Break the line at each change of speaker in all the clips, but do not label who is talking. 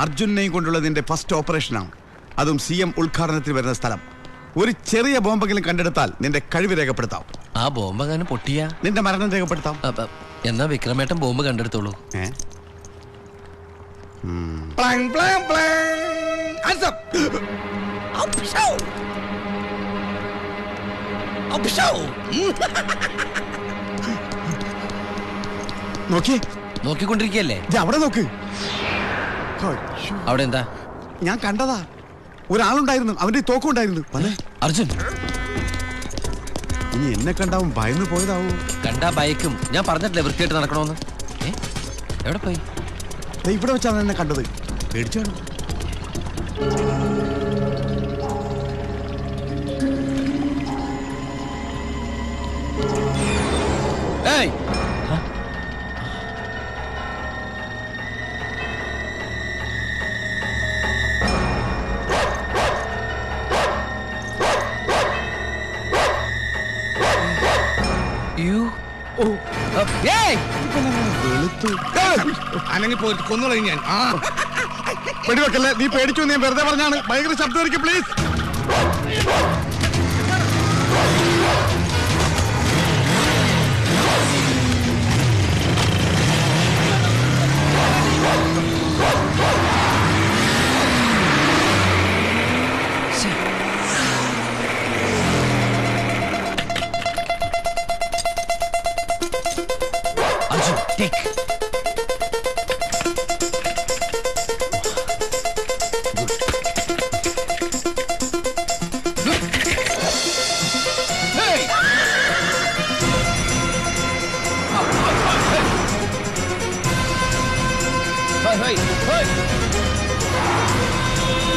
അർജുനെയും കൊണ്ടുള്ള നിന്റെ ഫസ്റ്റ് ഓപ്പറേഷനാണ്. അതും CM ഉദ്ഘാടനത്തിൽ വരുന്ന സ്ഥലം. ഒരു ചെറിയ ബോംബെങ്കിലും കണ്ടെടുത്താൽ നിന്റെ കഴിവ് രേഖപ്പെടുത്താം.
ആ ബോംബെങ്ങാനും പൊട്ടിയാ
നിന്റെ മരണം രേഖപ്പെടുത്താം.
എന്നാ വിക്രമേട്ടൻ ബോംബ് കണ്ടെടുത്തോളൂ. നോക്കിക്കൊണ്ടിരിക്കല്ലേ?
അവിടെ നോക്ക്.
അവിടെ എന്താ?
ഞാൻ കണ്ടതാ, ഒരാളുണ്ടായിരുന്നു, അവന്റെ തോക്കുണ്ടായിരുന്നു.
അർജുൻ,
ഇനി എന്നെ കണ്ടാവും ഭയന്ന് പോയതാവൂ.
കണ്ടാ ബൈക്കും. ഞാൻ പറഞ്ഞിട്ടില്ലേ വൃത്തിയായിട്ട് നടക്കണോന്ന്. എവിടെ പോയി?
ഇവിടെ വെച്ചാണ് എന്നെ കണ്ടത്. പേടിച്ചാണ്. വെടിവെക്കല്ലേ, നീ പേടിച്ചു. നീ വെറുതെ പറഞ്ഞാണ്. ഭയങ്കര ശബ്ദം. Please.
Arjun, take. Hey!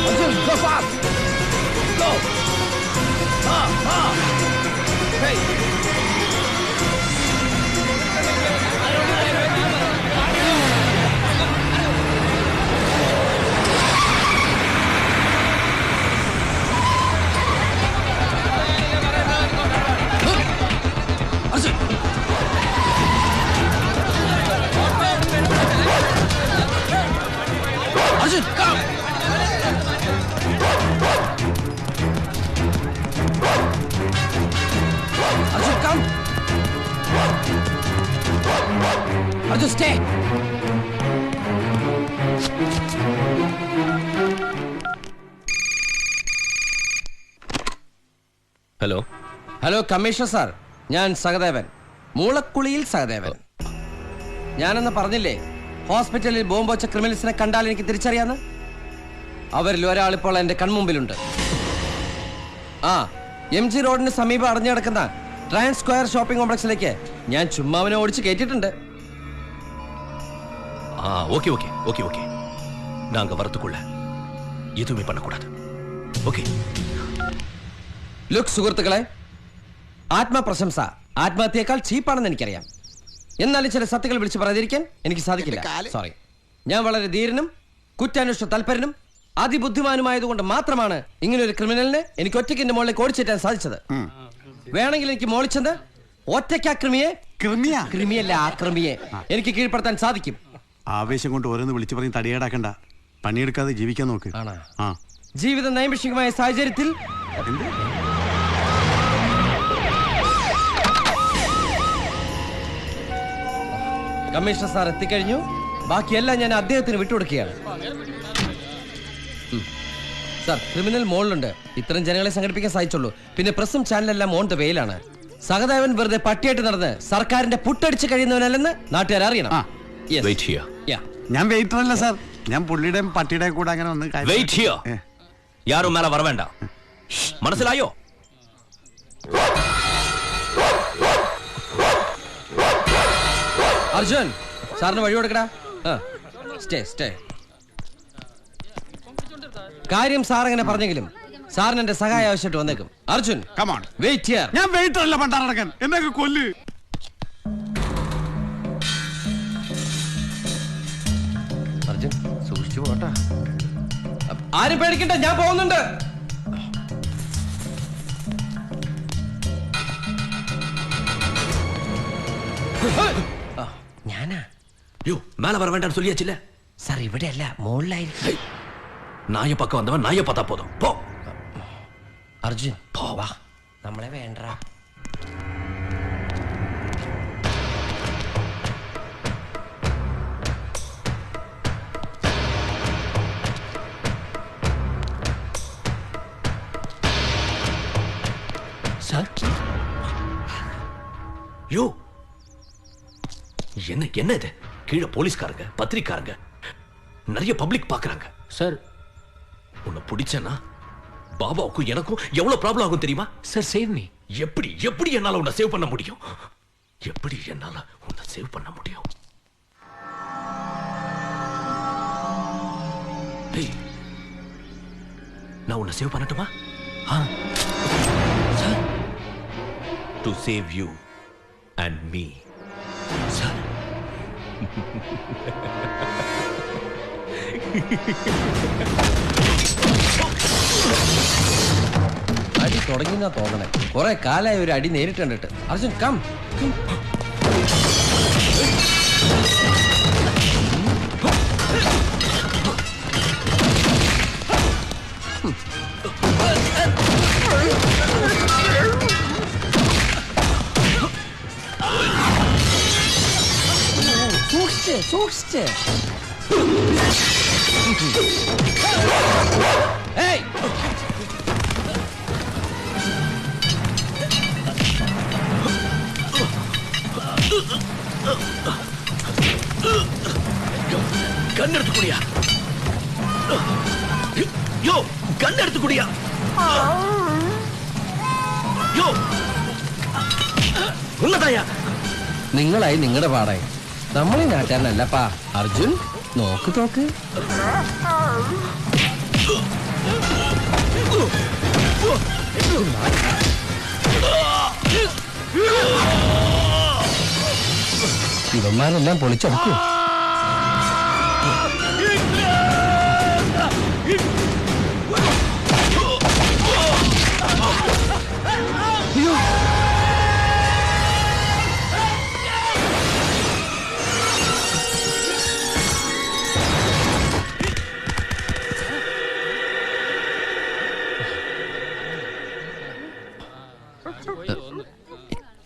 Arjun, go fast! Go! Hey! Arjun! Arjun, come! Arjun, come! Arjun, stay! Hello commissioner sir, ഞാൻ സഹദേവൻ, മൂളക്കുളിയിൽ സഹദേവൻ. ഞാനെന്ന് പറഞ്ഞില്ലേ ഹോസ്പിറ്റലിൽ ബോംബ് വെച്ച ക്രിമിനൽസിനെ കണ്ടാൽ എനിക്ക് തിരിച്ചറിയാന്ന്? അവരിൽ ഒരാൾ ഇപ്പോൾ എന്റെ കൺമുമ്പിലുണ്ട്. MG റോഡിന് സമീപം അടഞ്ഞു കിടക്കുന്ന ട്രാൻസ് സ്ക്വയർ ഷോപ്പിംഗ് കോംപ്ലക്സിലേക്ക് ഞാൻ ചുമ്മാവനെ ഓടിച്ച് കയറ്റിട്ടുണ്ട്. ലുക്ക് സുഹൃത്തുക്കളെ, ആത്മപ്രശംസ ആത്മഹത്യയേക്കാൾ ചീപ്പാണെന്ന് എനിക്കറിയാം. എന്നാലും ചില സത്യങ്ങൾ വിളിച്ചു പറയാതിരിക്കാൻ എനിക്ക് സാധിക്കില്ല. സോറി. ഞാൻ വളരെ ധീരനും കുറ്റാന്വേഷണ തൽപരനും അതിബുദ്ധിമാനുമായതുകൊണ്ട് മാത്രമാണ് ഇങ്ങനൊരു ക്രിമിനലിനെ എനിക്ക് ഒറ്റയ്ക്ക് എന്റെ മുകളിലേക്ക് ഓടിച്ചേറ്റാൻ സാധിച്ചത്. വേണമെങ്കിൽ എനിക്ക് മോളിച്ചെന്ന് ഒറ്റയ്ക്ക് ക്രിമിയല്ല ആക്രമിയെ എനിക്ക് കീഴ്പ്പെടുത്താൻ സാധിക്കും.
ആവേശം കൊണ്ട് ഓരോന്ന് വിളിച്ചു പറഞ്ഞ് തടിയേടാക്കണ്ട. പണിയെടുക്കാതെ ജീവിക്കാൻ നോക്ക്.
ജീവിത നൈമിഷികമായ സാഹചര്യത്തിൽ കമ്മീഷണർ സാർ എത്തിക്കഴിഞ്ഞു. ബാക്കിയെല്ലാം ഞാൻ അദ്ദേഹത്തിന് വിട്ടുകൊടുക്കുകയാണ്. Sir, criminal മോളിലുണ്ട്. ഇത്തരം ജനങ്ങളെ സംഘടിപ്പിക്കാൻ സാധിച്ചുള്ളൂ. പിന്നെ പ്രസും ചാനലെല്ലാം ഓൺ ദ വെയിലാണ്. സഹദേവൻ വെറുതെ പട്ടിയായിട്ട് നടന്ന് സർക്കാരിന്റെ പുട്ടടിച്ച് കഴിയുന്നവനല്ലെന്ന് നാട്ടുകാർ അറിയണം.
ഞാൻ വെയിറ്റർ അല്ല സാർ, ഞാൻ പുള്ളിയുടെയും പട്ടിയുടെ കൂടെ അങ്ങനെ ഒന്ന്
മനസ്സിലായോ?
അർജുൻ, സാറിന് വഴി കൊടുക്കടാ. സ്റ്റേ. കാര്യം സാർ എങ്ങനെ പറഞ്ഞെങ്കിലും സാറിന് എന്റെ സഹായം ആവശ്യമായിട്ട് വന്നേക്കും. Arjun, wait here.
ഞാൻ വെയിറ്റർ അല്ല, പണ്ടാറടക്കാൻ എന്നെ കൊല്ല്.
അർജുൻ, സൂക്ഷിച്ചു പോട്ടാ. ആരും പേടിക്കണ്ട, ഞാൻ പോകുന്നുണ്ട്. ഞാനാ
மேல வர வேண்டாம் சொல்லியாச்சுல.
സാർ ഇവിടെയല്ല, മുകളിലായിരിക്കും.
നായ പക്കം വന്നവൻ നായ പത്താ പോതും. പോ.
അർജുൻ പോവാ, നമ്മളെ വേണ്ട.
சார் யோ என்ன என்ன இது? கீழே போலீஸ்காரங்க, பத்திரிக்காரங்க, நிறைய பப்ளிக் பாக்குறாங்க. சார் உன்னை பிடிச்சனா பாபாவுக்கும் எனக்கும் எவ்வளவு ப்ராப்ளம் ஆகும் தெரியுமா? Sir save me. எப்படி எப்படி என்னால உன்னை சேவ் பண்ண முடியும்? எப்படி என்னால உன்னை சேவ் பண்ண முடியும்? டேய், நான் உன்னை சேவ் பண்ணட்டுமா? Sir, to save you and me. Sir.
അടി തുടങ്ങിയെന്നാ തോന്നണേ. കുറെ കാലായി ഒരു അടി നേരിട്ട് കണ്ടിട്ട്. അർജുൻ കം. സൂക്ഷിച്ച്. ഏയ്,
கண் எடுத்து குடியா. யோ, கண் எடுத்து குடியா. யோ, ഉള്ളതായ.
നിങ്ങളായി നിങ്ങളുടെ പാടായി. നമ്മളീ നാട്ടുകാരനല്ലപ്പാ. അർജുൻ നോക്ക്. ഇവന്മാരെല്ലാം പൊളിച്ചടക്കും.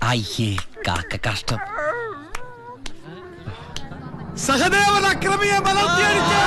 അയ്യേ, കാക്ക കഷ്ടം.
സഹദേവൻ അക്രമിയെ വളർത്തിയടിച്ചു.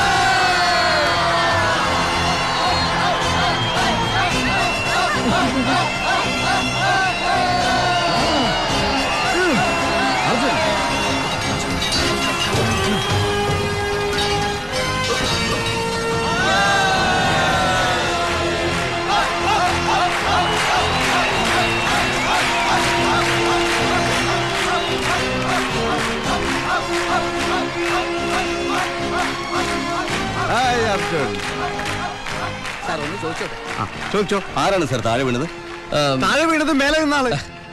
ചോദിച്ചോ.
ആരാണ് സാർ താഴെ വീണത്?
താഴെ വീണത് മേലെ നിന്നാള്.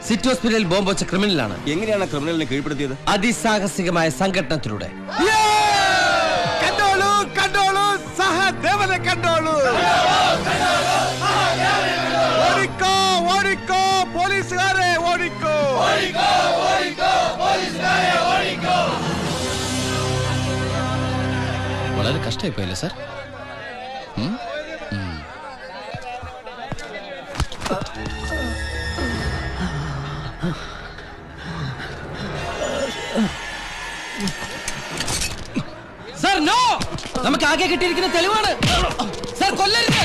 സിറ്റി ഹോസ്പിറ്റലിൽ ബോംബ് വെച്ച ക്രിമിനലാണ്.
എങ്ങനെയാണ് ക്രിമിനലിനെ കീഴ്പ്പെടുത്തിയത്?
അതിസാഹസികമായ സംഘടനത്തിലൂടെ.
കണ്ടോളൂ, സഹദേവനെ കണ്ടോളൂ. ഓടിക്കോ പോലീസുകാരെ, ഓടിക്കോ.
വളരെ കഷ്ടമായി പോയല്ലേ സാർ? സാർ നോ, നമുക്ക് ആകെ കിട്ടിയിരിക്കുന്ന തെളിവാണ്. സാർ കൊല്ലരുത്.